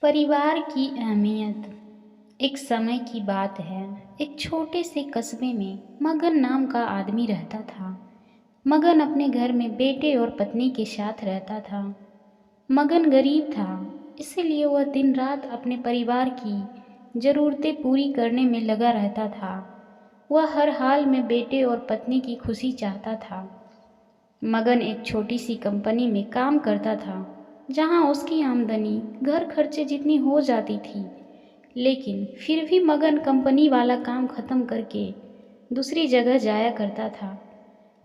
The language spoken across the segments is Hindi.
परिवार की अहमियत। एक समय की बात है। एक छोटे से कस्बे में मगन नाम का आदमी रहता था। मगन अपने घर में बेटे और पत्नी के साथ रहता था। मगन गरीब था, इसीलिए वह दिन रात अपने परिवार की ज़रूरतें पूरी करने में लगा रहता था। वह हर हाल में बेटे और पत्नी की खुशी चाहता था। मगन एक छोटी सी कंपनी में काम करता था, जहां उसकी आमदनी घर खर्चे जितनी हो जाती थी। लेकिन फिर भी मगन कंपनी वाला काम ख़त्म करके दूसरी जगह जाया करता था,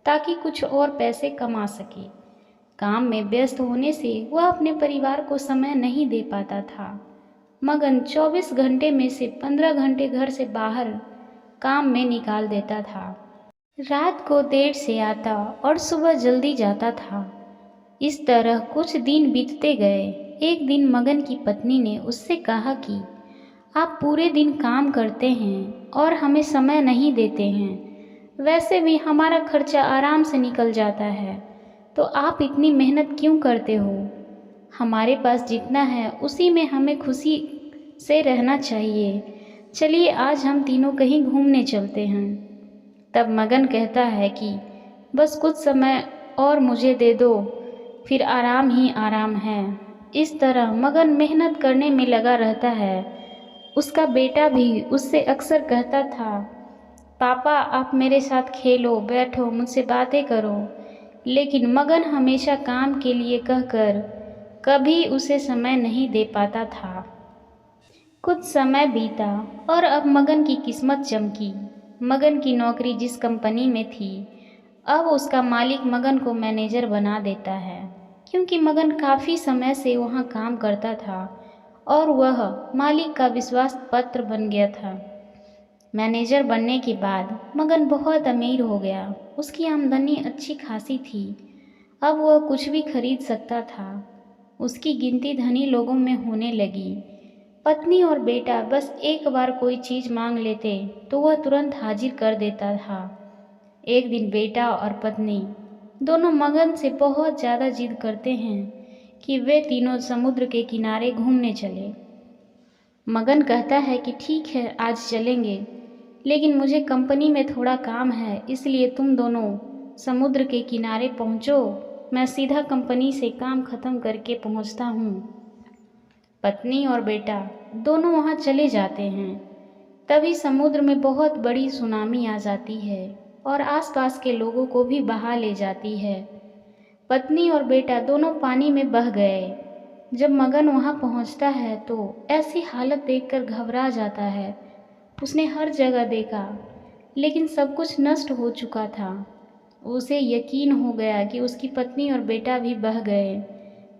ताकि कुछ और पैसे कमा सके। काम में व्यस्त होने से वह अपने परिवार को समय नहीं दे पाता था। मगन 24 घंटे में से 15 घंटे घर से बाहर काम में निकाल देता था। रात को देर से आता और सुबह जल्दी जाता था। इस तरह कुछ दिन बीतते गए। एक दिन मगन की पत्नी ने उससे कहा कि आप पूरे दिन काम करते हैं और हमें समय नहीं देते हैं। वैसे भी हमारा खर्चा आराम से निकल जाता है, तो आप इतनी मेहनत क्यों करते हो? हमारे पास जितना है उसी में हमें खुशी से रहना चाहिए। चलिए आज हम तीनों कहीं घूमने चलते हैं। तब मगन कहता है कि बस कुछ समय और मुझे दे दो, फिर आराम ही आराम है। इस तरह मगन मेहनत करने में लगा रहता है। उसका बेटा भी उससे अक्सर कहता था, पापा आप मेरे साथ खेलो, बैठो, मुझसे बातें करो। लेकिन मगन हमेशा काम के लिए कहकर कभी उसे समय नहीं दे पाता था। कुछ समय बीता और अब मगन की किस्मत चमकी। मगन की नौकरी जिस कंपनी में थी, अब उसका मालिक मगन को मैनेजर बना देता है, क्योंकि मगन काफ़ी समय से वहाँ काम करता था और वह मालिक का विश्वास पात्र बन गया था। मैनेजर बनने के बाद मगन बहुत अमीर हो गया। उसकी आमदनी अच्छी खासी थी। अब वह कुछ भी खरीद सकता था। उसकी गिनती धनी लोगों में होने लगी। पत्नी और बेटा बस एक बार कोई चीज़ मांग लेते तो वह तुरंत हाजिर कर देता था। एक दिन बेटा और पत्नी दोनों मगन से बहुत ज़्यादा जिद करते हैं कि वे तीनों समुद्र के किनारे घूमने चले। मगन कहता है कि ठीक है आज चलेंगे, लेकिन मुझे कंपनी में थोड़ा काम है, इसलिए तुम दोनों समुद्र के किनारे पहुँचो, मैं सीधा कंपनी से काम ख़त्म करके पहुँचता हूँ। पत्नी और बेटा दोनों वहाँ चले जाते हैं। तभी समुद्र में बहुत बड़ी सुनामी आ जाती है और आसपास के लोगों को भी बहा ले जाती है। पत्नी और बेटा दोनों पानी में बह गए। जब मगन वहाँ पहुँचता है तो ऐसी हालत देखकर घबरा जाता है। उसने हर जगह देखा, लेकिन सब कुछ नष्ट हो चुका था। उसे यकीन हो गया कि उसकी पत्नी और बेटा भी बह गए।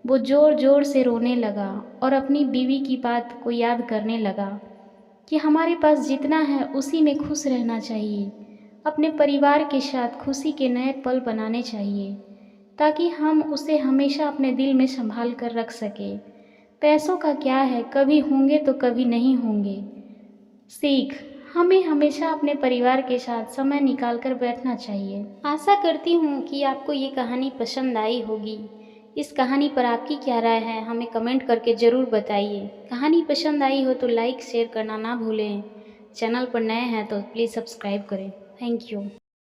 वो ज़ोर ज़ोर से रोने लगा और अपनी बीवी की बात को याद करने लगा कि हमारे पास जितना है उसी में खुश रहना चाहिए। अपने परिवार के साथ खुशी के नए पल बनाने चाहिए, ताकि हम उसे हमेशा अपने दिल में संभाल कर रख सके। पैसों का क्या है, कभी होंगे तो कभी नहीं होंगे। सीख, हमें हमेशा अपने परिवार के साथ समय निकाल कर बैठना चाहिए। आशा करती हूँ कि आपको ये कहानी पसंद आई होगी। इस कहानी पर आपकी क्या राय है, हमें कमेंट करके ज़रूर बताइए। कहानी पसंद आई हो तो लाइक शेयर करना ना भूलें। चैनल पर नए हैं तो प्लीज़ सब्सक्राइब करें। Thank you.